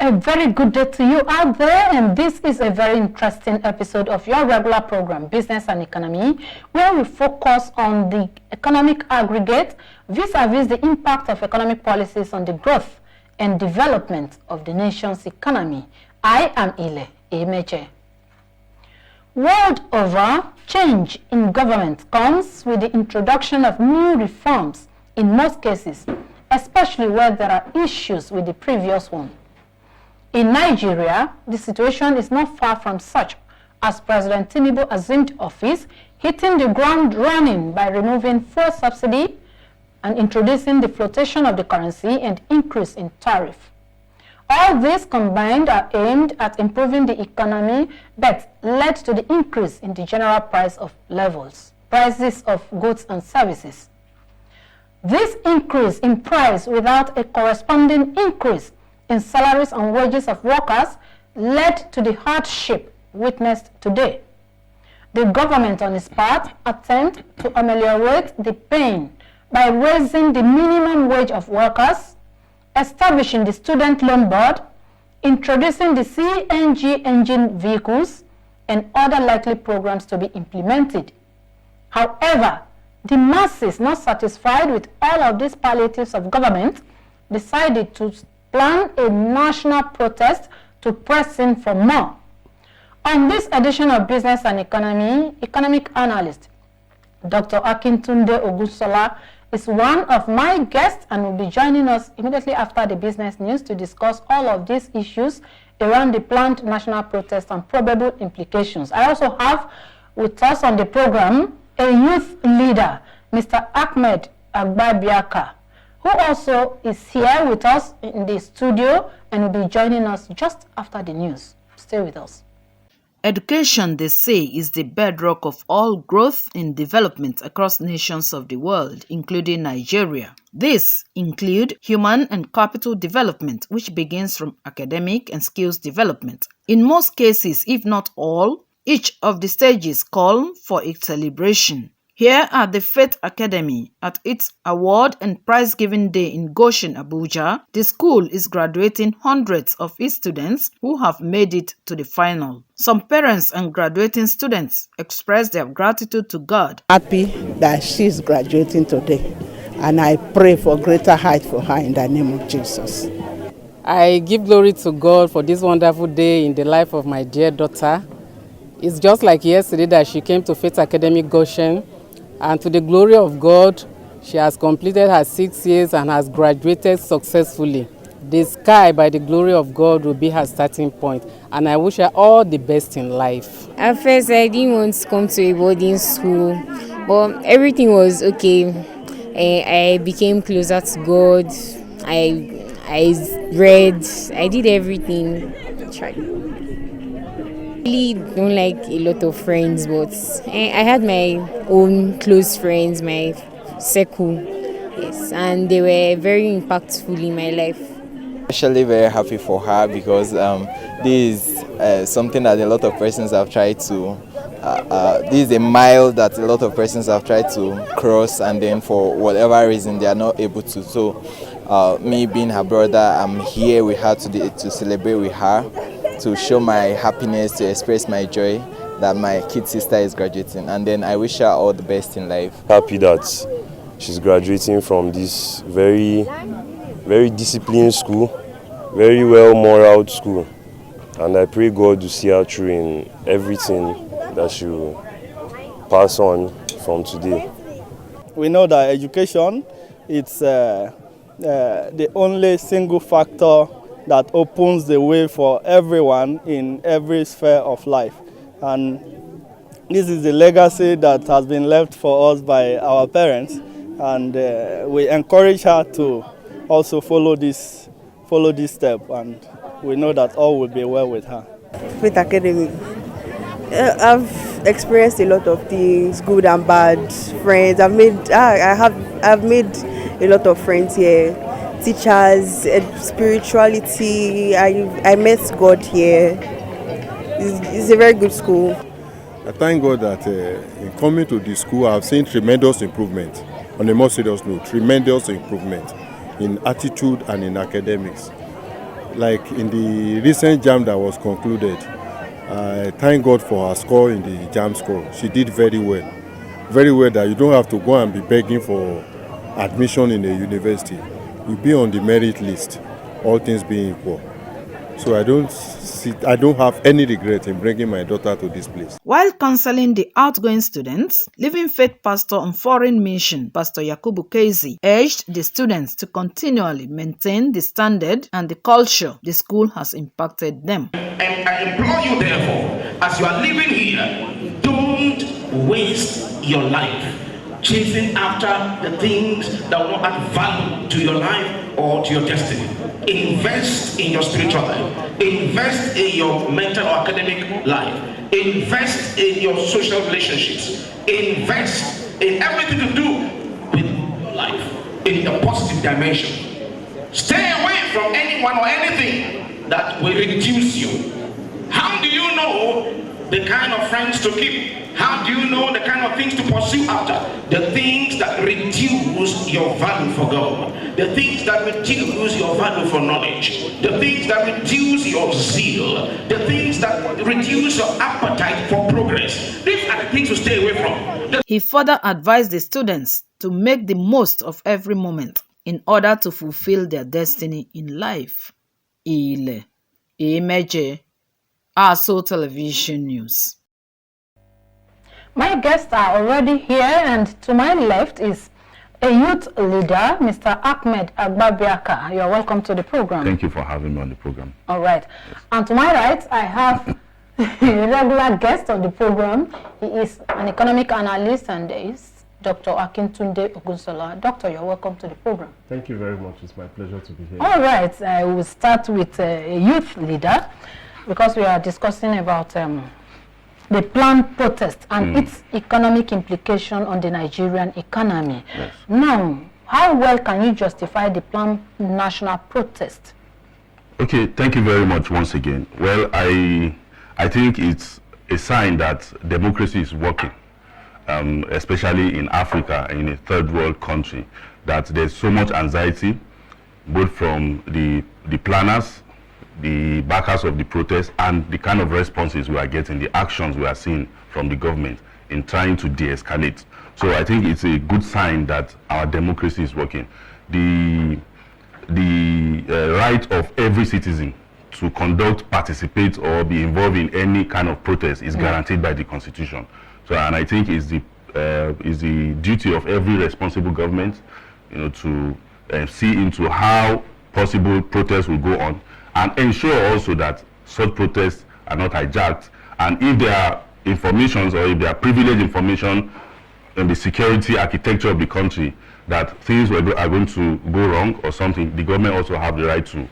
A very good day to you out there, and this is a very interesting episode of your regular program, Business and Economy, where we focus on the economic aggregate vis-a-vis the impact of economic policies on the growth and development of the nation's economy. I am Ile Emeche. World over, change in government comes with the introduction of new reforms in most cases, especially where there are issues with the previous one. In Nigeria, the situation is not far from such, as President Tinubu assumed office, hitting the ground running by removing fuel subsidy and introducing the flotation of the currency and increase in tariff. All these combined are aimed at improving the economy but led to the increase in the general prices of goods and services. This increase in price without a corresponding increase in salaries and wages of workers led to the hardship witnessed today. The government, on its part, attempted to ameliorate the pain by raising the minimum wage of workers, establishing the student loan board, introducing the CNG engine vehicles, and other likely programs to be implemented. However, the masses, not satisfied with all of these palliatives of government, decided to plan a national protest to press in for more. On this edition of Business and Economy, economic analyst Dr. Akintunde Ogunsola is one of my guests and will be joining us immediately after the business news to discuss all of these issues around the planned national protest and probable implications. I also have with us on the program a youth leader, Mr. Ahmed Agbabiaka, who also is here with us in the studio and will be joining us just after the news. Stay with us. Education, they say, is the bedrock of all growth and development across nations of the world, including Nigeria. These include human and capital development, which begins from academic and skills development. In most cases, if not all, each of the stages call for a celebration. Here at the Faith Academy, at its award and prize-giving day in Goshen, Abuja, the school is graduating hundreds of its students who have made it to the final. Some parents and graduating students express their gratitude to God. Happy that she's graduating today, and I pray for greater height for her in the name of Jesus. I give glory to God for this wonderful day in the life of my dear daughter. It's just like yesterday that she came to Faith Academy Goshen. And to the glory of God, she has completed her 6 years and has graduated successfully. The sky, by the glory of God, will be her starting point. And I wish her all the best in life. At first, I didn't want to come to a boarding school, but everything was okay. I became closer to God. I read. I did everything. I really don't like a lot of friends, but I had my own close friends, my circle, yes, and they were very impactful in my life. Actually very happy for her because this is something that a lot of persons have tried to, this is a mile that a lot of persons have tried to cross, and then for whatever reason they are not able to. So me being her brother, I'm here with her today to celebrate with her, to show my happiness, to express my joy that my kid sister is graduating, and then I wish her all the best in life. Happy that she's graduating from this very disciplined school, very well moral school, and I pray God to see her through in everything that she will pass on from today. We know that education, it's the only single factor that opens the way for everyone in every sphere of life. And this is the legacy that has been left for us by our parents, and we encourage her to also follow this step, and we know that all will be well with her. Faith Academy. I've experienced a lot of things, good and bad. Friends. I've made a lot of friends here. Teachers, spirituality. I met God here. It's a very good school. I thank God that in coming to the school, I've seen tremendous improvement. On a more serious note, tremendous improvement in attitude and in academics. Like in the recent JAMB that was concluded, I thank God for her score in the JAMB score. She did very well. Very well that you don't have to go and be begging for admission in a university. You'll be on the merit list, all things being equal. So I don't have any regret in bringing my daughter to this place. While counseling the outgoing students, Living Faith Pastor on Foreign Mission, Pastor Yakubu Kezi, urged the students to continually maintain the standard and the culture the school has impacted them. And I implore you, therefore, as you are living here, don't waste your life chasing after the things that will not add value to your life or to your destiny. Invest in your spiritual life. Invest in your mental or academic life. Invest in your social relationships. Invest in everything to do with life in a positive dimension. Stay away from anyone or anything that will reduce you. How do you know the kind of friends to keep? How do you know the kind of things to pursue after? The things that reduce your value for God. The things that reduce your value for knowledge. The things that reduce your zeal. The things that reduce your appetite for progress. These are the things to stay away from. He further advised the students to make the most of every moment in order to fulfill their destiny in life. Ile Imeje, ASO Television News. My guests are already here, and to my left is a youth leader, Mr. Ahmed Agbabiaka. You are welcome to the program. Thank you for having me on the program. All right. Yes. And to my right, I have a regular guest on the program. He is an economic analyst and is Dr. Akintunde Ogunsola. Doctor, you're welcome to the program. Thank you very much. It's my pleasure to be here. All right. I will start with a youth leader because we are discussing about the planned protest and its economic implication on the Nigerian economy. Yes. Now, how well can you justify the planned national protest? Okay, thank you very much once again. Well, I think it's a sign that democracy is working, especially in Africa, in a third world country, that there's so much anxiety, both from the planners, the backers of the protest, and the kind of responses we are getting, the actions we are seeing from the government in trying to de-escalate. So I think it's a good sign that our democracy is working. The right of every citizen to conduct, participate, or be involved in any kind of protest is guaranteed by the Constitution. So, and I think it's the duty of every responsible government, to see into how possible protests will go on, and ensure also that such protests are not hijacked. And if there are informations or if there are privileged information in the security architecture of the country that things are going to go wrong or something, the government also have the right to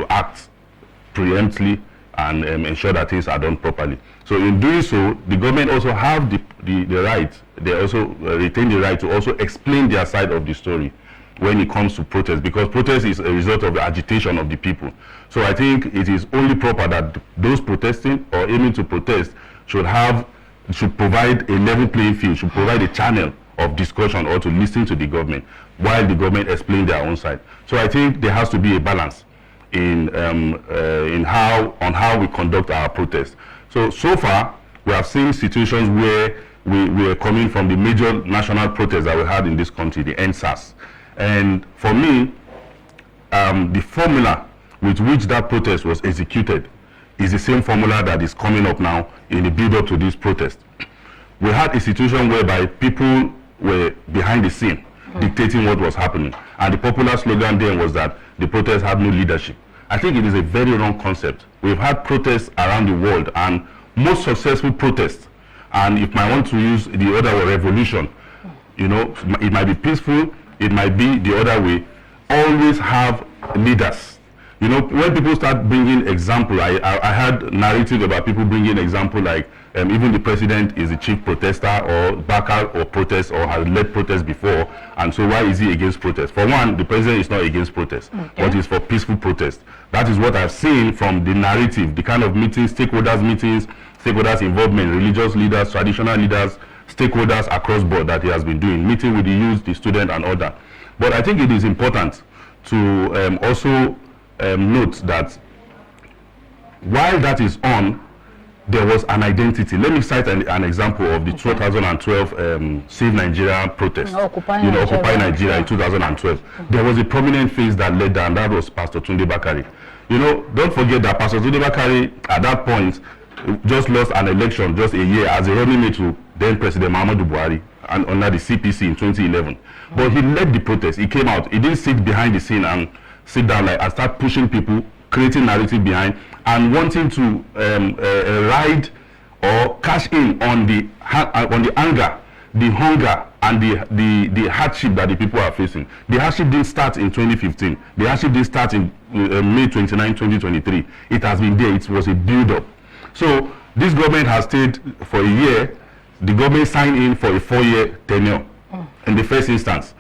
act preemptively and ensure that things are done properly. So in doing so, the government also have the right, they also retain the right to also explain their side of the story when it comes to protest, because protest is a result of the agitation of the people. So I think it is only proper that those protesting or aiming to protest should provide a level playing field, should provide a channel of discussion or to listen to the government while the government explain their own side. So I think there has to be a balance in how we conduct our protest. So far we have seen situations where we are coming from the major national protests that we had in this country, the EndSARS. And for me, the formula with which that protest was executed is the same formula that is coming up now in the build-up to this protest. We had a situation whereby people were behind the scene dictating what was happening. And the popular slogan then was that the protest had no leadership. I think it is a very wrong concept. We've had protests around the world, and most successful protests, and if I want to use the other word, revolution, it might be peaceful, it might be the other way, always have leaders. When people start bringing example, I had narrative about people bringing example like even the president is the chief protester or backer or protest or has led protests before, and so why is he against protest? For one, the president is not against protest, but is for peaceful protest. That is what I've seen from the narrative, the kind of meetings, stakeholders involvement, religious leaders, traditional leaders, stakeholders across board that he has been doing, meeting with the youth, the student, and all that. But I think it is important to also note that while that is on, there was an identity. Let me cite an example of the 2012 Save Nigeria protest. Occupy Nigeria in 2012. There was a prominent face that led that, and that was Pastor Tunde Bakari. Don't forget that Pastor Tunde Bakari, at that point, just lost an election just a year as a running mate to then President Muhammadu Buhari and under the CPC in 2011. But he led the protest. He came out. He didn't sit behind the scene and sit down and start pushing people, creating narrative behind, and wanting to ride or cash in on the anger, the hunger, and the hardship that the people are facing. The hardship didn't start in 2015. The hardship didn't start in May 29, 2023. It has been there. It was a build-up. So this government has stayed for a year. The government signed in for a 4-year tenure in the first instance.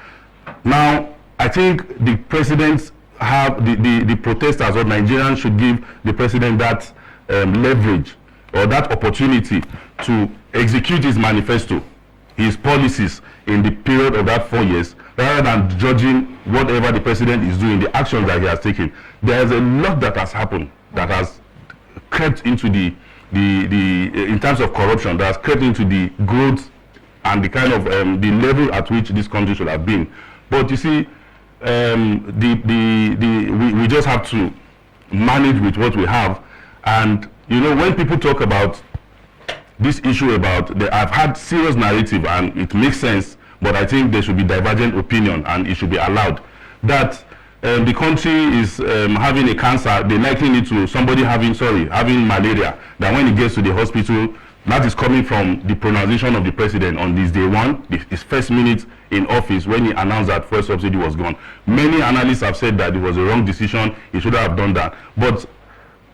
Now, I think the presidents have the protesters or Nigerians should give the president that leverage or that opportunity to execute his manifesto, his policies in the period of that 4 years, rather than judging whatever the president is doing, the actions that he has taken. There is a lot that has happened that has crept into in terms of corruption, that has crept into the growth and the kind of the level at which this country should have been. But you see, we just have to manage with what we have. And when people talk about this issue about I've had serious narrative and it makes sense, but I think there should be divergent opinion and it should be allowed that the country is having a cancer. They liken it to somebody having malaria, that when he gets to the hospital, that is coming from the pronunciation of the president on this day one, his first minute in office, when he announced that fuel subsidy was gone. Many analysts have said that it was a wrong decision. He should have done that. But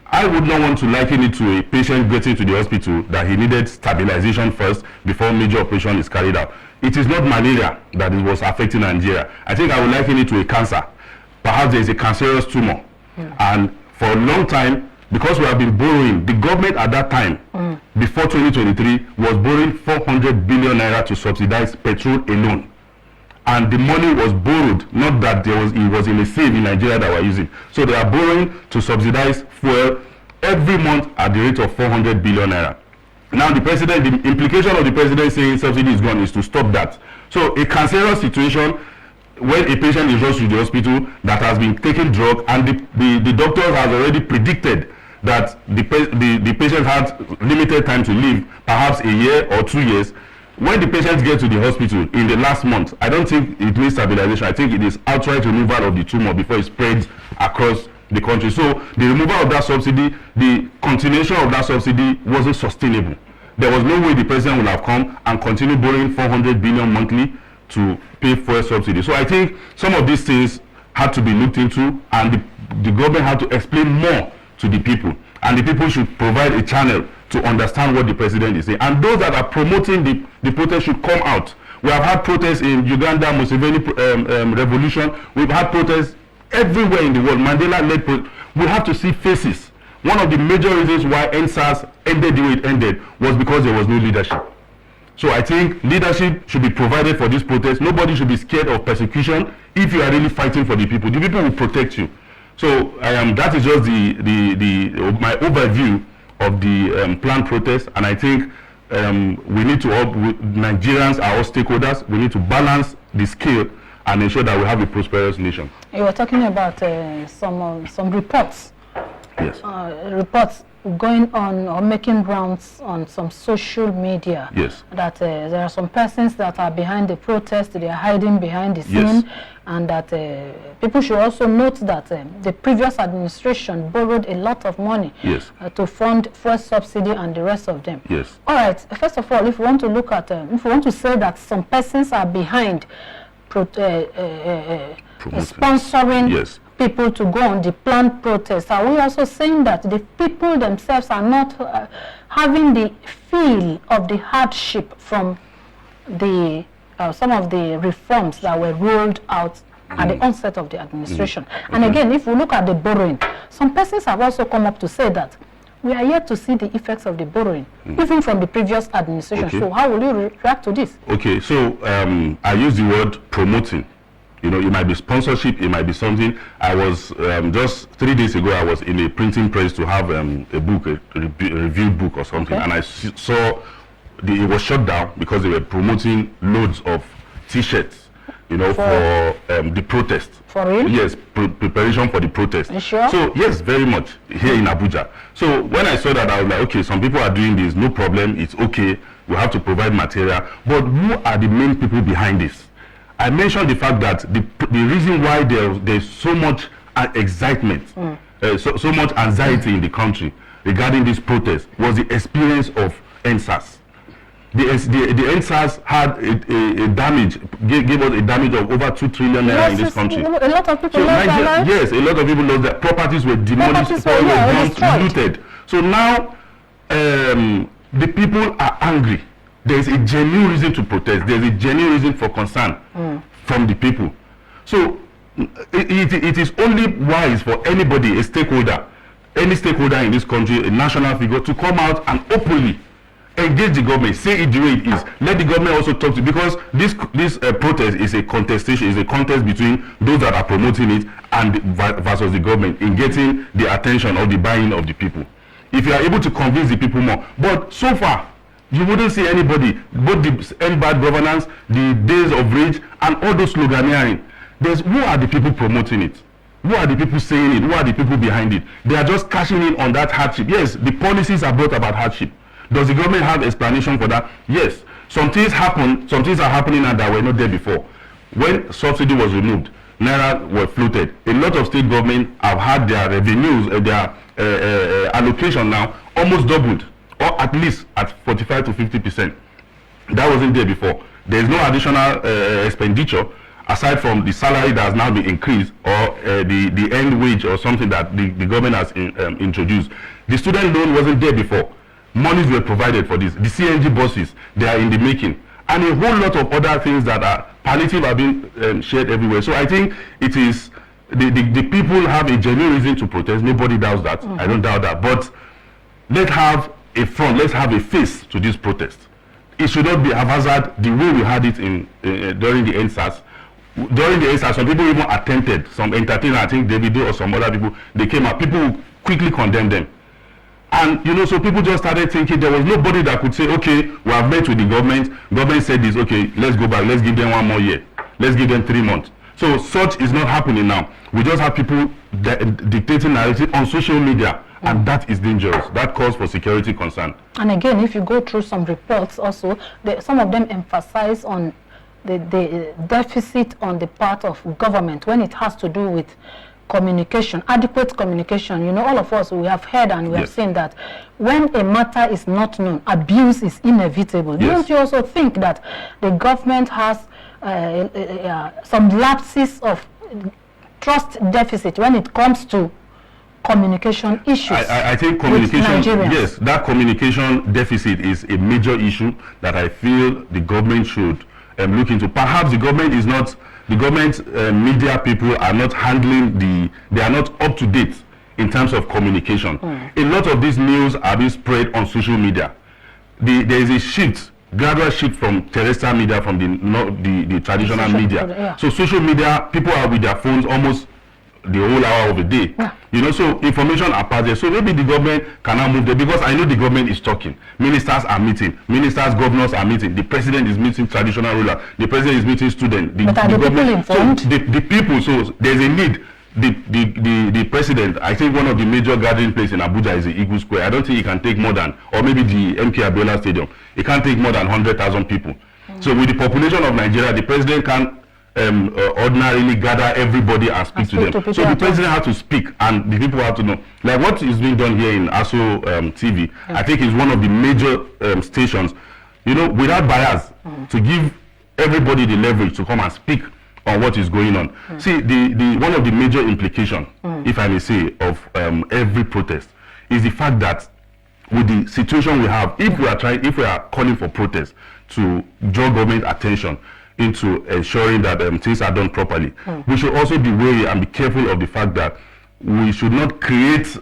I would not want to liken it to a patient getting to the hospital that he needed stabilization first before major operation is carried out. It is not malaria that it was affecting Nigeria. I think I would liken it to a cancer. Perhaps there is a cancerous tumor. And for a long time, because we have been borrowing, the government at that time, before 2023, was borrowing 400 billion naira to subsidize petrol alone. And the money was borrowed, not that it was in a safe in Nigeria that we're using. So they are borrowing to subsidize fuel every month at the rate of 400 billion naira. Now the implication of the president saying subsidy is gone is to stop that. So a cancerous situation, when a patient is rushed to the hospital that has been taking drug, and the doctor has already predicted that the patient has limited time to live, perhaps a year or 2 years. When the patient gets to the hospital in the last month, I don't think it means stabilization. I think it is outright removal of the tumor before it spreads across the country. So the removal of that subsidy, the continuation of that subsidy wasn't sustainable. There was no way the president would have come and continue borrowing 400 billion monthly to pay for a subsidy. So I think some of these things had to be looked into, and the government had to explain more to the people, and the people should provide a channel to understand what the president is saying. And those that are promoting the protest should come out. We have had protests in Uganda, Museveni revolution. We've had protests everywhere in the world. Mandela led protests. We have to see faces. One of the major reasons why NSAS ended the way it ended was because there was no leadership. So I think leadership should be provided for this protest. Nobody should be scared of persecution. If you are really fighting for the people will protect you. So that is just my overview of the planned protest, and I think we need to Nigerians are all stakeholders. We need to balance the scale and ensure that we have a prosperous nation. You were talking about some reports. Yes. Reports going on or making rounds on some social media. Yes. That there are some persons that are behind the protest. They are hiding behind the scene. Yes. And that people should also note that the previous administration borrowed a lot of money to fund fuel subsidy and the rest of them. Yes. All right. First of all, if we want to look at, if we want to say that some persons are behind sponsoring people to go on the planned protest, are we also saying that the people themselves are not having the feel of the hardship from the some of the reforms that were rolled out at the onset of the administration? And again, if we look at the borrowing, some persons have also come up to say that we are yet to see the effects of the borrowing, even from the previous administration. So how will you react to this? Okay, so I use the word promoting. You know, it might be sponsorship, it might be something. I was just 3 days ago, I was in a printing press to have a book, a review book or something, and I saw it was shut down because they were promoting loads of T-shirts, you know, for the protest. For real? Yes, preparation for the protest. You sure? So yes, very much here in Abuja. So when I saw that, I was like, okay, some people are doing this, no problem, it's okay. We have to provide material, but who are the main people behind this? I mentioned the fact that the reason why there's so much excitement, so much anxiety in the country regarding this protest was the experience of NSAS. The NSAS had a damage, gave us a damage of over 2 trillion naira in this country. A lot of people lost their lives. Yes, a lot of people lost their properties, were demolished, looted. So now the people are angry. There is a genuine reason to protest. There is a genuine reason for concern from the people. So it is only wise for anybody, a stakeholder, any stakeholder in this country, a national figure, to come out and openly engage the government, say it the way it is. Let the government also talk to, because this protest is a contestation, is a contest between those that are promoting it and versus the government in getting the attention or the buy-in of the people. If you are able to convince the people more, but so far you wouldn't see anybody, both the end bad governance, the days of rage, and all those sloganeering. Who are the people promoting it? Who are the people saying it? Who are the people behind it? They are just cashing in on that hardship. Yes, the policies are brought about hardship. Does the government have explanation for that? Yes. Some things happen, some things are happening now that were not there before. When subsidy was removed, Naira were floated. A lot of state governments have had their revenues, their allocation now almost doubled, or at least at 45 to 50%. That wasn't there before. There is no additional expenditure aside from the salary that has now been increased, or the end wage or something that the government has introduced. The student loan wasn't there before. Monies were provided for this. The CNG buses, they are in the making. And a whole lot of other things that are palliative are being shared everywhere. So I think it is, the people have a genuine reason to protest. Nobody doubts that. I don't doubt that. But let's have a front, let's have a face to this protest. It should not be haphazard the way we had it during the NSAS. During the NSAS, some people even attempted, some entertainers, I think Davido or some other people, they came up. People quickly condemned them. And, you know, so people just started thinking there was nobody that could say, okay, we have met with the government. Government said this, okay, let's go back. Let's give them 1 more year. Let's give them 3 months. So such is not happening now. We just have people dictating narrative on social media. And that is dangerous. That calls for security concern. And again, if you go through some reports also, some of them emphasize on the deficit on the part of government when it has to do with communication, adequate communication. You know, all of us, we have heard and we have seen that when a matter is not known, abuse is inevitable. Don't you also think that the government has some lapses of trust deficit when it comes to communication issues? I think communication, yes, that communication deficit is a major issue that I feel the government should look into. Perhaps the government is not, the government media people are not handling they are not up to date in terms of communication. A lot of these news are being spread on social media. There is a shift, gradual shift from terrestrial media, from the traditional media. So social media, people are with their phones almost the whole hour of the day. You know, so information are passed there. So maybe the government cannot move there, because I know the government is talking. Ministers are meeting. Ministers, governors are meeting. The president is meeting traditional ruler. The president is meeting students. But are the people informed? So the people, so there's a need. The president, I think one of the major gathering places in Abuja is the Eagle Square. I don't think he can take more than, or maybe the MK Abiola Stadium. It can't take more than 100,000 people. So with the population of Nigeria, the president can't ordinarily gather everybody and speak to them. So the president has to speak, and the people have to know. Like what is being done here in ASO TV, I think is one of the major stations, you know, without bias, to give everybody the leverage to come and speak on what is going on. See, the one of the major implications, if I may say, of every protest is the fact that with the situation we have, if we are calling for protest to draw government attention into ensuring that things are done properly, we should also be wary and be careful of the fact that we should not create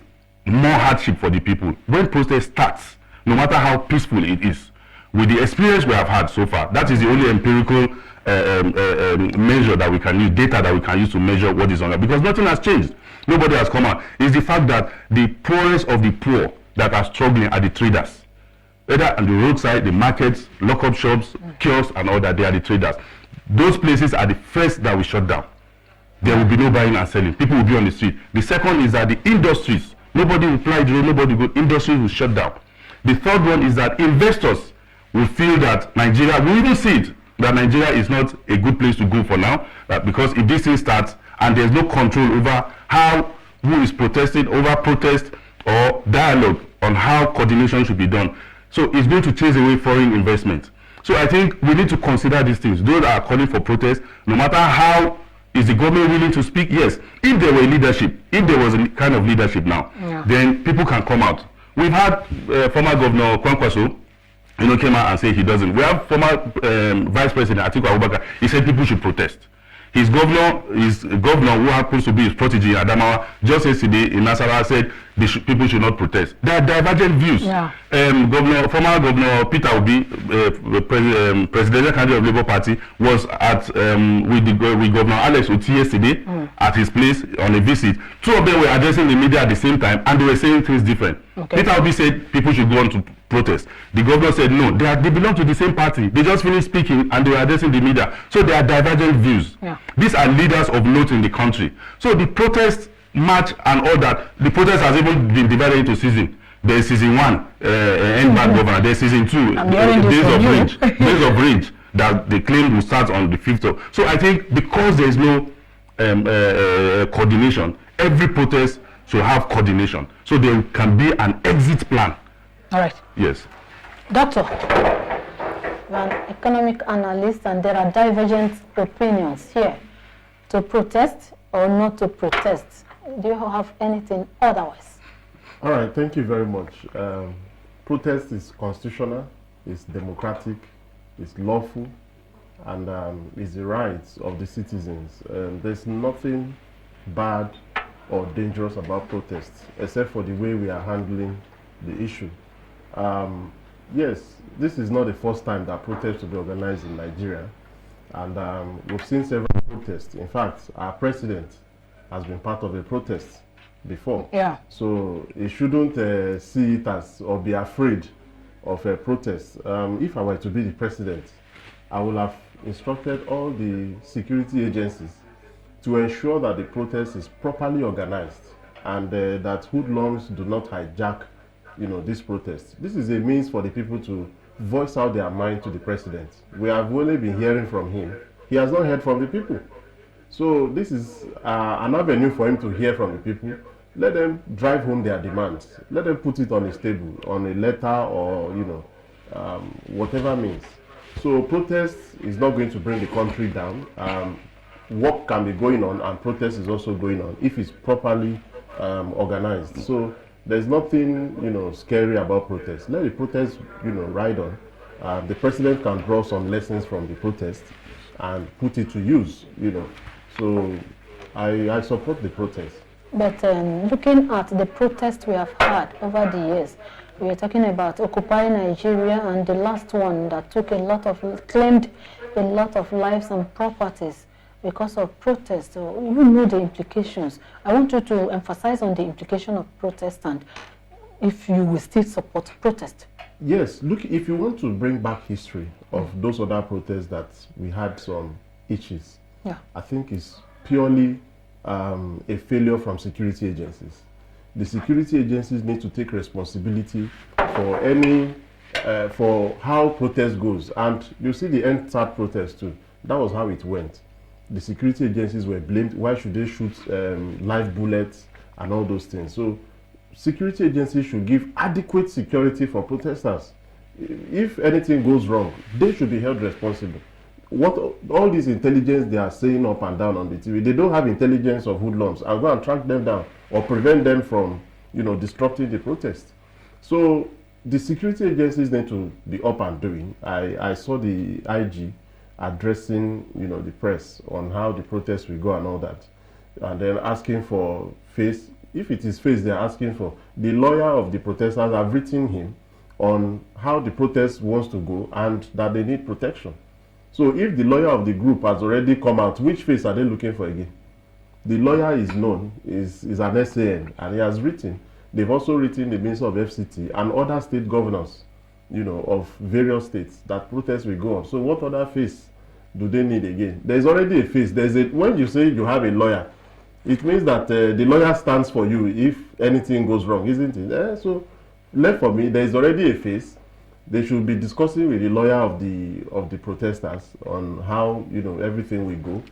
more hardship for the people. When protest starts, no matter how peaceful it is, with the experience we have had so far, that is the only empirical measure that we can use, data that we can use to measure what is on that, because nothing has changed. Nobody has come out. It's the fact that the poorest of the poor that are struggling are the traders. Either on the roadside, the markets, lock-up shops, kiosks, and all that, they are the traders. Those places are the first that we shut down. There will be no buying and selling. People will be on the street. The second is that the industries, nobody will fly drone, nobody will go, industries will shut down. The third one is that investors will feel that Nigeria, we even see it, that Nigeria is not a good place to go for now, because if this thing starts and there's no control over who is protesting, over protest or dialogue on how coordination should be done. So it's going to chase away foreign investment. So I think we need to consider these things. Those that are calling for protest, no matter how is the government willing to speak, yes. If there were leadership, if there was a kind of leadership now, then people can come out. We've had former Governor Kwankwaso, came out and say he doesn't. We have former Vice President Atiku Abubakar. He said people should protest. His governor who happens to be his protege, Adamawa, just yesterday in Nasarawa said people should not protest. There are divergent views. Yeah. Former Governor Peter Obi, presidential candidate of Labour Party, was at with Governor Alex Oti yesterday at his place on a visit. Two of them were addressing the media at the same time, and they were saying things different. Okay. Peter Obi said people should go on to protest. The governor said no, they belong to the same party. They just finished speaking and they were addressing the media. So there are divergent views. Yeah. These are leaders of note in the country. So the protest march and all that, the protest has even been divided into seasons. There's season 1, end bad governor. There's season 2, days of rage that they claim will start on the 5th of. So I think because there is no coordination, every protest should have coordination. So there can be an exit plan. All right. Yes. Doctor, you're an economic analyst and there are divergent opinions here. To protest or not to protest? Do you have anything otherwise? All right, thank you very much. Protest is constitutional, it's democratic, it's lawful, and it's the rights of the citizens. There's nothing bad or dangerous about protests, except for the way we are handling the issue. Yes, this is not the first time that protests will be organized in Nigeria, and we've seen several protests. In fact, our president has been part of a protest before. Yeah. So he shouldn't see it as or be afraid of a protest. If I were to be the president, I would have instructed all the security agencies to ensure that the protest is properly organized and that hoodlums do not hijack this protest. This is a means for the people to voice out their mind to the president. We have only been hearing from him. He has not heard from the people. So this is an avenue for him to hear from the people. Let them drive home their demands. Let them put it on his table, on a letter or, whatever means. So protest is not going to bring the country down. Work can be going on and protest is also going on if it's properly organized. So there's nothing, scary about protest. Let the protest, ride on. The president can draw some lessons from the protest and put it to use, So I support the protest. But looking at the protest we have had over the years, we are talking about Occupy Nigeria and the last one that claimed a lot of lives and properties because of protest. So you know the implications. I want you to emphasize on the implication of protest and if you will still support protest. Yes, look, if you want to bring back history of those other protests that we had some itches, I think it's purely a failure from security agencies. The security agencies need to take responsibility for for how protest goes. And you see the EndSARS protest too. That was how it went. The security agencies were blamed. Why should they shoot live bullets and all those things? So security agencies should give adequate security for protesters. If anything goes wrong, they should be held responsible. What all this intelligence they are saying up and down on the TV, they don't have intelligence of hoodlums and go and track them down or prevent them from, disrupting the protest. So the security agencies need to be up and doing. I saw the IG addressing, the press on how the protest will go and all that, and then asking for face. If it is face they are asking for, the lawyer of the protesters have written him on how the protest wants to go and that they need protection. So if the lawyer of the group has already come out, which face are they looking for again? The lawyer is known, is an SAN, and he has written. They've also written the Minister of FCT and other state governors, you know, of various states that protests will go on. So what other face do they need again? There's already a face. When you say you have a lawyer, it means that the lawyer stands for you if anything goes wrong, isn't it? So left for me, there is already a face. They should be discussing with the lawyer of the protesters on how, you know, everything will go.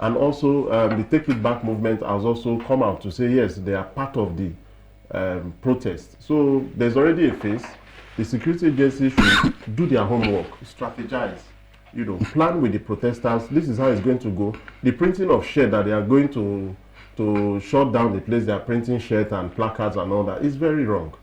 And also the Take It Back movement has also come out to say yes, they are part of the protest. So there's already a face. The security agencies should do their homework, strategize, you know, plan with the protesters. This is how it's going to go. The printing of shirts that they are going to shut down the place, they are printing shirts and placards and all that is very wrong.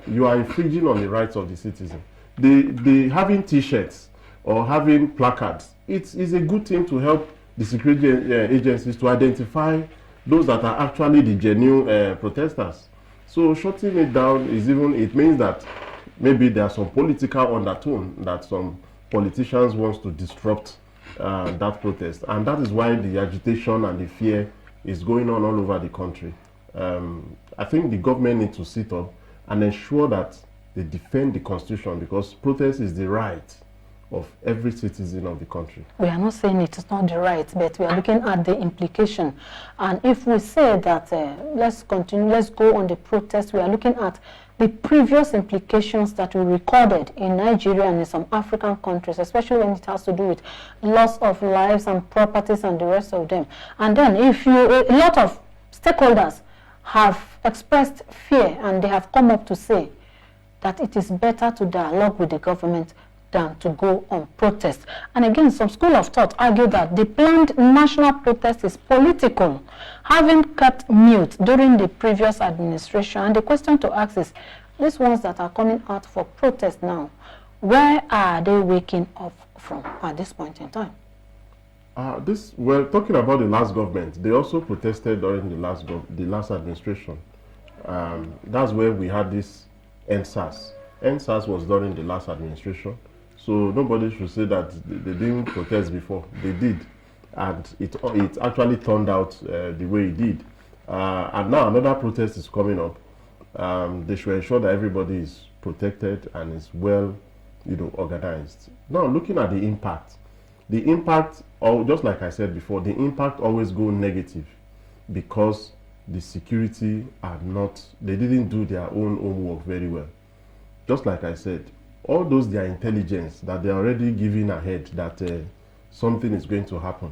You are infringing on the rights of the citizen. The having t-shirts or having placards, it's a good thing to help the security agencies to identify those that are actually the genuine protesters. So shutting it down it means that maybe there's some political undertone that some politicians want to disrupt that protest. And that is why the agitation and the fear is going on all over the country. I think the government needs to sit up and ensure that they defend the Constitution, because protest is the right of every citizen of the country. We are not saying it is not the right, but we are looking at the implication. And if we say that, let's go on the protest, we are looking at the previous implications that we recorded in Nigeria and in some African countries, especially when it has to do with loss of lives and properties and the rest of them. And then a lot of stakeholders have expressed fear, and they have come up to say that it is better to dialogue with the government than to go on protest. And again, some school of thought argue that the planned national protest is political, having kept mute during the previous administration. And the question to ask is, these ones that are coming out for protest now, where are they waking up from at this point in time? We're talking about the last government. They also protested during the last administration. That's where we had this NSAS. NSAS was during the last administration. So nobody should say that they didn't protest before. They did. And it actually turned out the way it did. And now another protest is coming up. They should ensure that everybody is protected and is well, you know, organized. Now, looking at the impact, just like I said before, the impact always go negative because the security they didn't do their own homework very well. Just like I said, all those their intelligence that they're already giving ahead that something is going to happen.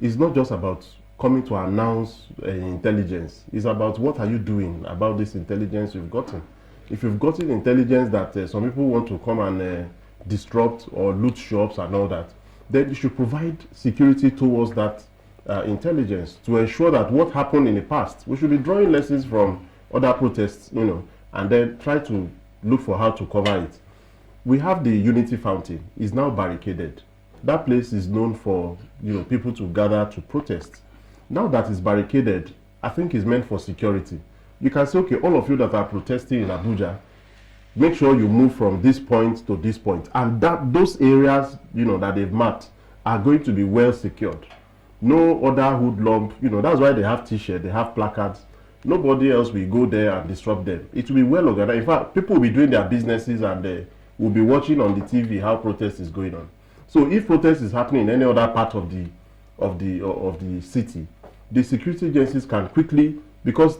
It's not just about coming to announce intelligence. It's about what are you doing about this intelligence you've gotten. If you've gotten intelligence that some people want to come and disrupt or loot shops and all that, then you should provide security towards that intelligence to ensure that what happened in the past, we should be drawing lessons from other protests, you know, and then try to look for how to cover it. We have the Unity Fountain. It's now barricaded. That place is known for, you know, people to gather to protest. Now that it's barricaded, I think it's meant for security. You can say, okay, all of you that are protesting in Abuja, make sure you move from this point to this point. And those areas, you know, that they've mapped are going to be well secured. No other hoodlum, you know, that's why they have t-shirts, they have placards. Nobody else will go there and disrupt them. It will be well organized. In fact, people will be doing their businesses and they will be watching on the TV how protest is going on. So if protest is happening in any other part of the city, the security agencies can quickly, because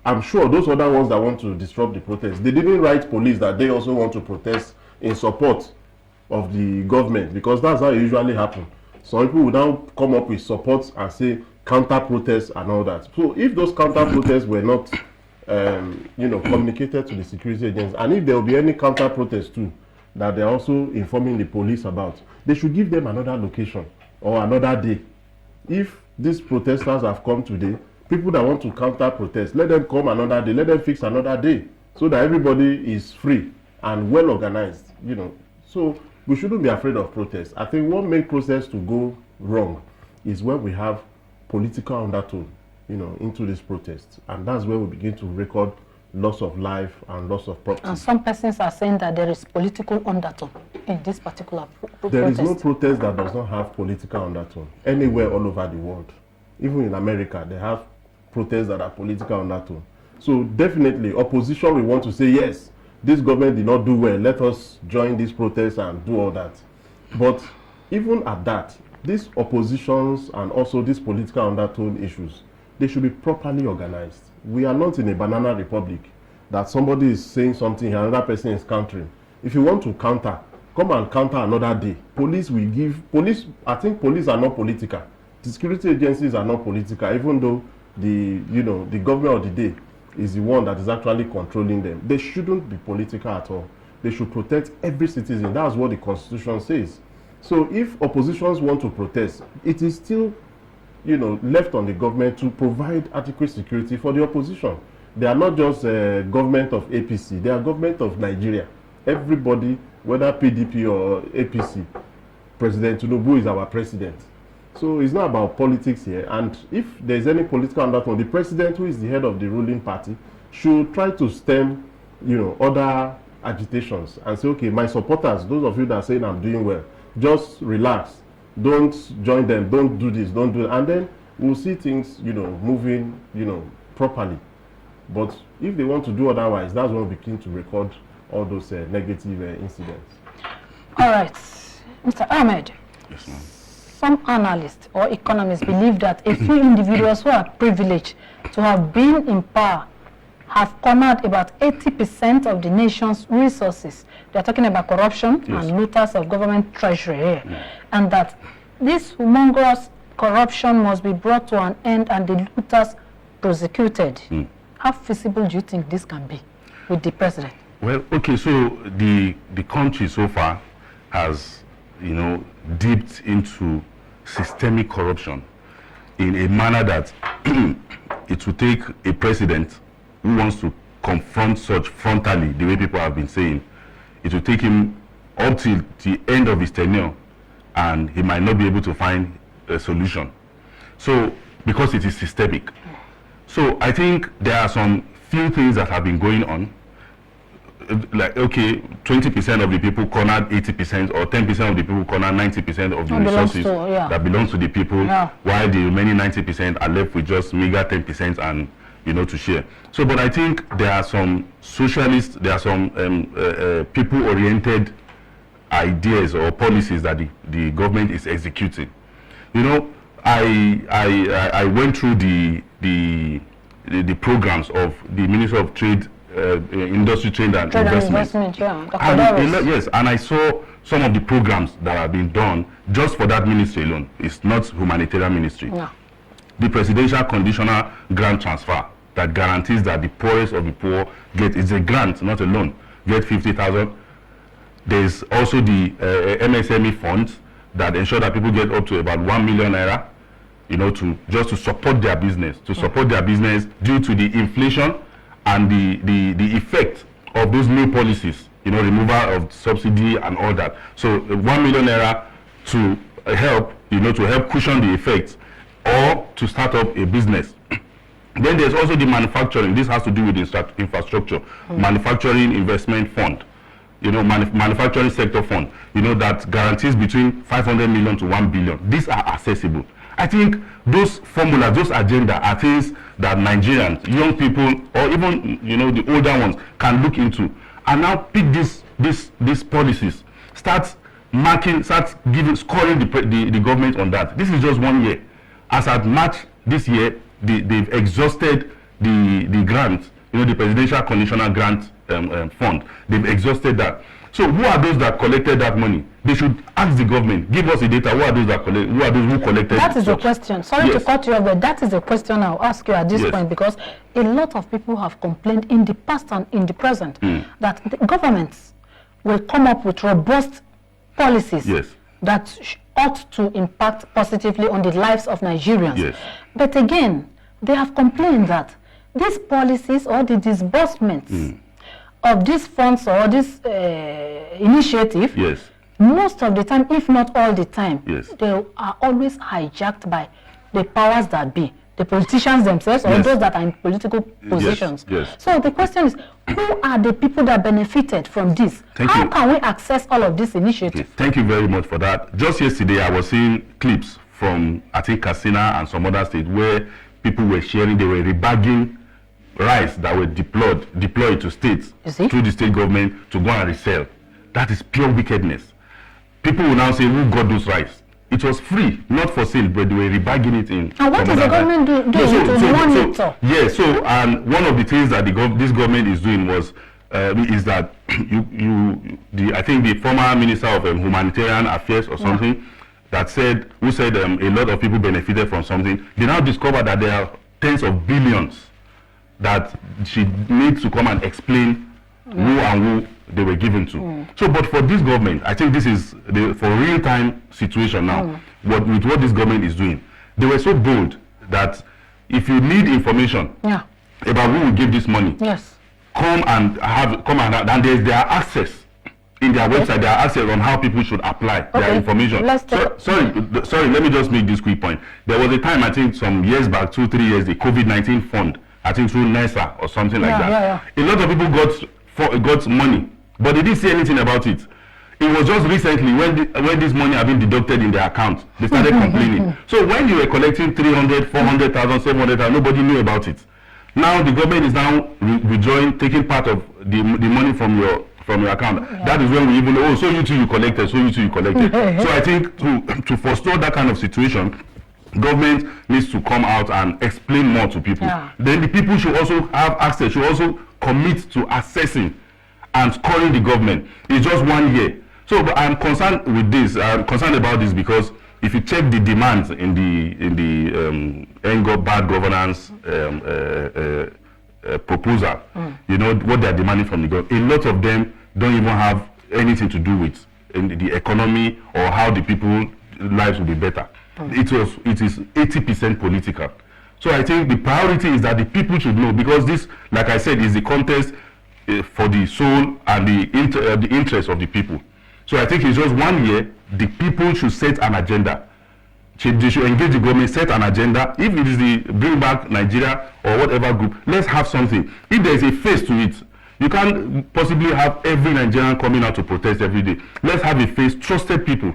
I'm sure those other ones that want to disrupt the protest, they didn't write police that they also want to protest in support of the government, because that's how it usually happens. Some people will now come up with support and say counter protests and all that. So if those counter protests were not you know, communicated to the security agents, and if there will be any counter protest too that they're also informing the police about, they should give them another location or another day. If these protesters have come today, people that want to counter protest, let them come another day, let them fix another day, so that everybody is free and well organized, you know. So we shouldn't be afraid of protest. I think what makes protest to go wrong is when we have political undertone, you know, into this protest, and that's where we begin to record loss of life and loss of property. And some persons are saying that there is political undertone in this particular protest. There is no protest that does not have political undertone anywhere all over the world. Even in America, they have protests that are political undertone. So definitely, opposition will want to say, yes, this government did not do well, let us join this protest and do all that. But even at that, these oppositions and also these political undertone issues, they should be properly organized. We are not in a banana republic that somebody is saying something and another person is countering. If you want to counter, come and counter another day. Police will give, I think police are not political. The security agencies are not political, even though the government of the day is the one that is actually controlling them. They shouldn't be political at all. They should protect every citizen. That's what the Constitution says. So if oppositions want to protest, it is still left on the government to provide adequate security for the opposition. They are not just government of APC, they are government of Nigeria. Everybody, whether PDP or APC, President Tinubu is our president. So it's not about politics here. And if there's any political undertone, the president, who is the head of the ruling party, should try to stem, other agitations and say, okay, my supporters, those of you that are saying I'm doing well, just relax. Don't join them. Don't do this. Don't do that. And then we'll see things, moving, properly. But if they want to do otherwise, that's when we begin to record all those negative incidents. All right, Mr. Ahmed. Yes, ma'am. Some analysts or economists believe that a few individuals who are privileged to have been in power have cornered about 80% of the nation's resources. They are talking about corruption and looters of government treasury here. And that this humongous corruption must be brought to an end and the looters prosecuted. How feasible do you think this can be with the president? Well, okay, so the country so far has, dipped into systemic corruption in a manner that it will take a president who wants to confront such frontally, the way people have been saying, it will take him up till the end of his tenure, and he might not be able to find a solution. So, because it is systemic. So, I think there are some few things that have been going on. Like, okay, 20% of the people cornered 80%, or 10% of the people cornered 90% of the resources that belongs to the people, while the remaining 90% are left with just meager 10% and, to share. So, but I think there are some socialist, there are some people-oriented ideas or policies that the government is executing. I went through the programs of the Ministry of Trade, Industry, Trade and Investment. Yes, and I saw some of the programs that have been done just for that ministry alone. It's not humanitarian ministry. No. The Presidential Conditional Grant Transfer that guarantees that the poorest of the poor it's a grant, not a loan, get 50,000. There's also the MSME funds that ensure that people get up to about 1 million naira, to support their business, due to the inflation and the effect of those new policies, removal of subsidy and all that. So 1 million naira to help, to help cushion the effects or to start up a business. Then there's also the manufacturing. This has to do with infrastructure, manufacturing investment fund, manufacturing sector fund, that guarantees between 500 million to 1 billion. These are accessible. I think those formulas, those agenda are things that Nigerians, young people, or even the older ones can look into, and now pick these policies, start scoring the government on that. This is just 1 year. As at March this year, they've exhausted the grant, the Presidential Conditional Grant Fund. They've exhausted that. So who are those that collected that money? They should ask the government, give us the data. Who are those who collected? That is the question. Sorry to cut you off, but that is the question I'll ask you at this point, because a lot of people have complained in the past and in the present that the governments will come up with robust policies that ought to impact positively on the lives of Nigerians. But again, they have complained that these policies or the disbursements of these funds or this initiative, most of the time, if not all the time, they are always hijacked by the powers that be. the politicians themselves or Yes. those that are in political positions. Yes. So the question is, who are the people that benefited from this? Thank How you. can we access all of this initiative? Okay, thank you very much for that. Just yesterday, I was seeing clips from, I think, Katsina and some other states where people were sharing, they were rebagging rice that were deployed to states through the state government to go and resell. That is pure wickedness. People will now say, who got those rice? It was free, not for sale, but they were rebagging it in. And what is the government doing to monitor? Yes, so and one of the things that this government is doing was is that I think the former minister of humanitarian affairs or something that said a lot of people benefited from something. They now discovered that there are tens of billions that she needs to come and explain who and who they were given to. So, but for this government, I think this is for real-time situation now. With what this government is doing, they were so bold that if you need information about who will give this money, come and and there's their access in their website. There are access on how people should apply their information. Sorry, let me just make this quick point. There was a time, I think some years back, 2-3 years, the COVID-19 fund, I think through NESA or something like that. A lot of people got money, but they didn't say anything about it. It was just recently when this money had been deducted in their account, they started complaining. So when you were collecting 300, 400,000, 700,000, nobody knew about it. Now the government is now withdrawing, taking part of the money from your account. That is when we even so you too you collected, so I think to forestall that kind of situation, government needs to come out and explain more to people. Then the people should also have access, should also commit to assessing and scoring the government. It's just 1 year. So but I'm concerned with this. I'm concerned about this because if you check the demands in the bad governance proposal, you know what they are demanding from the government. A lot of them don't even have anything to do with the economy or how the people's lives will be better. It is 80% political. So I think the priority is that the people should know, because this, like I said, is the contest for the soul and the interest of the people. So I think it's just 1 year. The people should set an agenda. They should engage the government, set an agenda. If it is the Bring Back Nigeria or whatever group, let's have something. If there is a face to it, you can't possibly have every Nigerian coming out to protest every day. Let's have a face, trusted people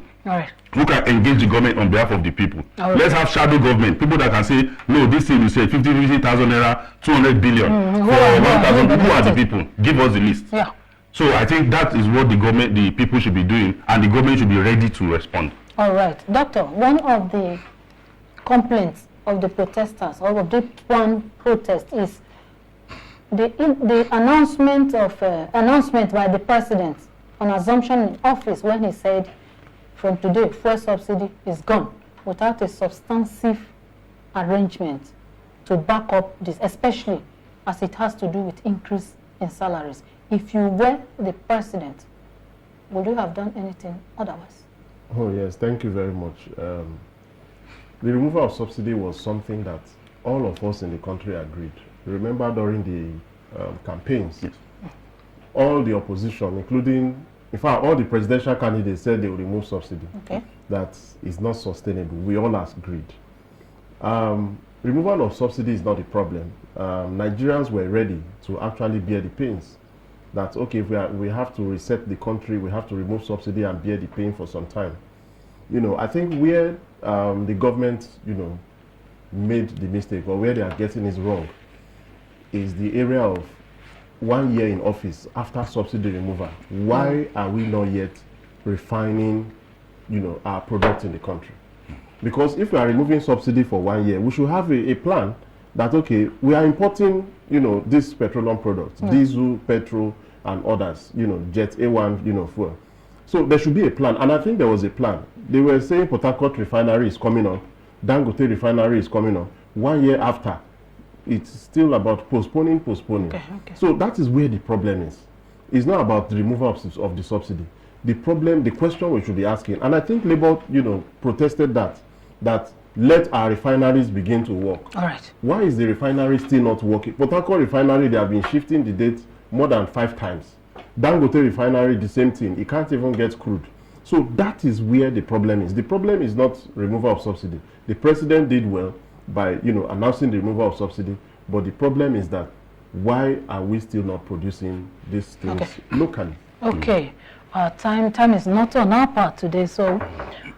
who can engage the government on behalf of the people. Let's have shadow government, people that can say, no, this thing you say 50,000 naira, 200 billion. Who are the people? Give us the list. So I think that is what the people should be doing, and the government should be ready to respond. All right, Doctor, one of the complaints of the protesters, or of the one protest, is the announcement by the president on assumption in office, when he said, from today, fuel subsidy is gone, without a substantive arrangement to back up this, especially as it has to do with increase in salaries. If you were the president, would you have done anything otherwise? Oh yes, thank you very much. The removal of subsidy was something that all of us in the country agreed. Remember during the campaigns, all the opposition, including, in fact, all the presidential candidates said they will remove subsidy. That is not sustainable. We all agreed. Removal of subsidy is not a problem. Nigerians were ready to actually bear the pains. That, okay, if we have to reset the country, we have to remove subsidy and bear the pain for some time. You know, I think where the government, you know, made the mistake, or where they are getting it wrong, is the area of 1 year in office after subsidy removal. Why are we not yet refining, you know, our product in the country? Because if we are removing subsidy for 1 year, we should have a plan that, okay, we are importing, you know, these petroleum products, diesel, petrol, and others, you know, jet A1, you know, fuel. So there should be a plan, and I think there was a plan. They were saying Port Harcourt refinery is coming on, Dangote refinery is coming on. 1 year after, it's still about postponing. So that is where the problem is. It's not about the removal of the subsidy. The problem, the question we should be asking, and I think Labour, you know, protested that let our refineries begin to work. All right. Why is the refinery still not working? Port Harcourt refinery, they have been shifting the date more than 5 times. Dangote refinery, the same thing. It can't even get crude. So that is where the problem is. The problem is not removal of subsidy. The president did well by, announcing the removal of subsidy. But the problem is that why are we still not producing these things locally? Okay. Time is not on our part today. So,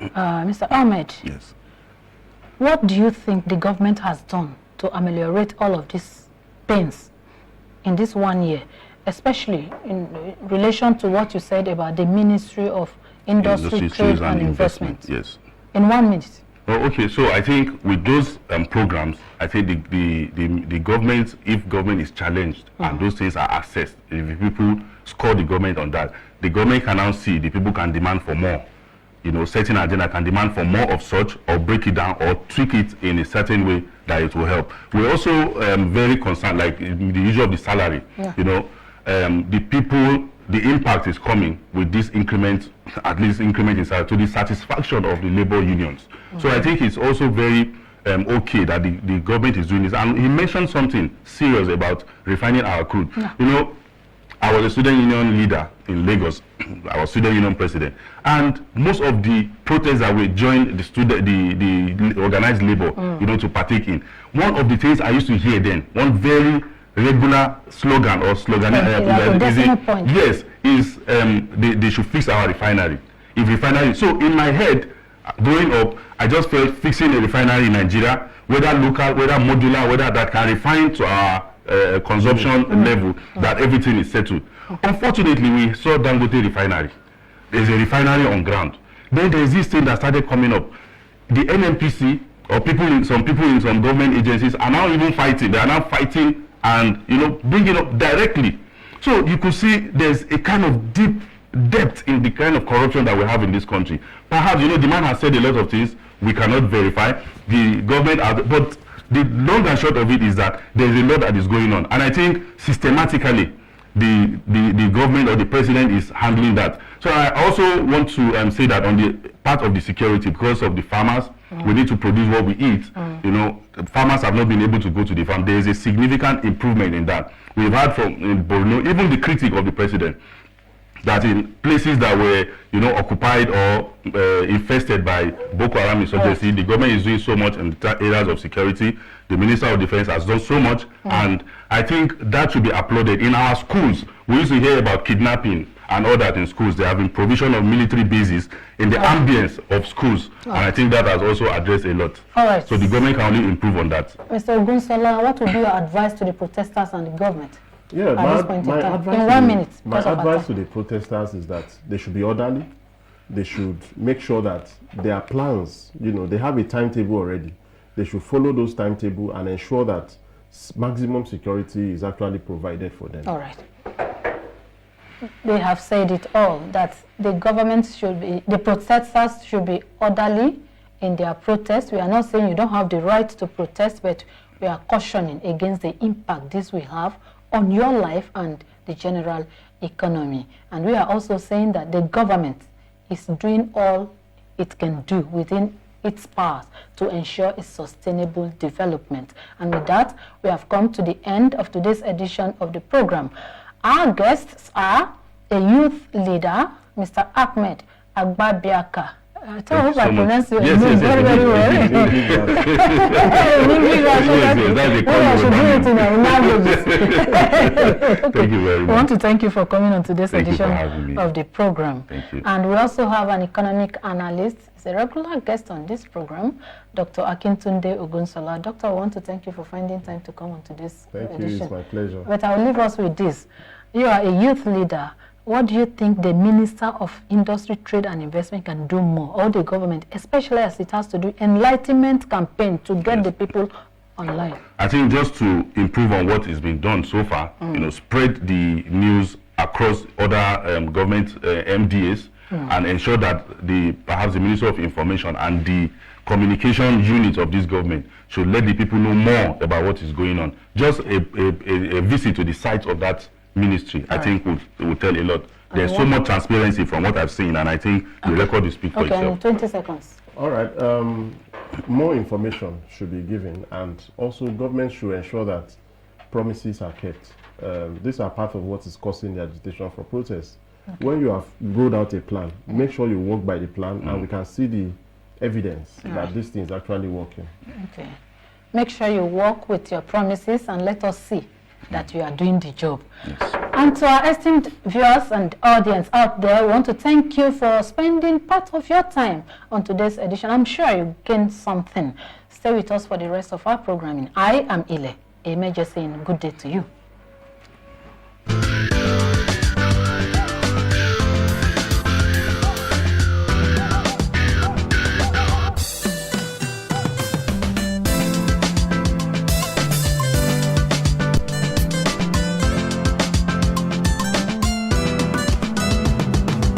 Mr. Ahmed. Yes. What do you think the government has done to ameliorate all of these pains in this 1 year, especially in relation to what you said about the Ministry of Industry, Trade and Investment? Yes. In 1 minute. Oh, okay, so I think with those programs, I think the government, if government is challenged and those things are assessed, if people score the government on that, the government can now see the people can demand for more. Certain agenda can demand for more of such, or break it down, or tweak it in a certain way that it will help. We're also very concerned, like the issue of the salary. The people, the impact is coming with this increment, at least increment in salary, to the satisfaction of the labor unions. So I think it's also very okay that the government is doing this. And he mentioned something serious about refining our crude. I was a student union leader in Lagos. I was student union president, and most of the protests that we joined the organized labor, to partake in. One of the things I used to hear then, one very regular slogan or slogan, they should fix our refinery. If refinery, so in my head, growing up, I just felt fixing a refinery in Nigeria, whether local, whether modular, whether that can refine to our consumption level, that everything is settled. Unfortunately, we saw Dangote refinery. There's a refinery on ground. Then there's this thing that started coming up. The NNPC or some people in some government agencies are now even fighting. They are now fighting and bringing up directly. So you could see there's a kind of deep depth in the kind of corruption that we have in this country. Perhaps the man has said a lot of things we cannot verify. The government, but the long and short of it is that there's a lot that is going on, and I think systematically the government or the president is handling that. So I also want to say that on the part of the security, because of the farmers, we need to produce what we eat. Farmers have not been able to go to the farm. There is a significant improvement in that. We've heard from Borno, even the critic of the president, that in places that were, occupied or infested by Boko Haram insurgency, the government is doing so much in the areas of security. The Minister of Defense has done so much, and I think that should be applauded. In our schools, we used to hear about kidnapping and all that in schools. There have been provision of military bases in the ambience of schools, and I think that has also addressed a lot. So the government can only improve on that. Mr. Ogunsola, what would be your advice to the protesters and the government? Yeah, my advice to the protesters is that they should be orderly. They should make sure that their plans, they have a timetable already. They should follow those timetable and ensure that maximum security is actually provided for them. All right. They have said it all, that the government should be, the protesters should be orderly in their protest. We are not saying you don't have the right to protest, but we are cautioning against the impact this will have on your life and the general economy. And we are also saying that the government is doing all it can do within its powers to ensure a sustainable development. And with that, we have come to the end of today's edition of the program. Our guests are a youth leader, Mr. Ahmed Agbabiaka. I hope I pronounce your name very, very well. In English, I should do it in our languages. Thank you very much. We want to thank you for coming on today's edition of the program. Thank you. And we also have an economic analyst. He's a regular guest on this program, Dr. Akintunde Ogunsola. Doctor, I want to thank you for finding time to come on to this edition. Thank you, it's my pleasure. But I will leave us with this. You are a youth leader. What do you think the Minister of Industry, Trade and Investment can do more, or the government, especially as it has to do enlightenment campaign to get the people online? I think just to improve on what has been done so far, spread the news across other government MDAs and ensure that perhaps the Ministry of Information and the communication units of this government should let the people know more about what is going on. Just a visit to the site of that ministry, I think would tell a lot. There's so much transparency from what I've seen, and I think the record will speak for itself. Okay, in 20 seconds. All right. More information should be given, and also government should ensure that promises are kept. These are part of what is causing the agitation for protests. Okay. When you have rolled out a plan, make sure you work by the plan, and we can see the evidence that this thing is actually working. Okay. make sure you work with your promises and let us see that you are doing the job. Yes. And to our esteemed viewers and audience out there, we want to thank you for spending part of your time on today's edition. I'm sure you gained something. Stay with us for the rest of our programming. I am Ile. A major saying good day to you.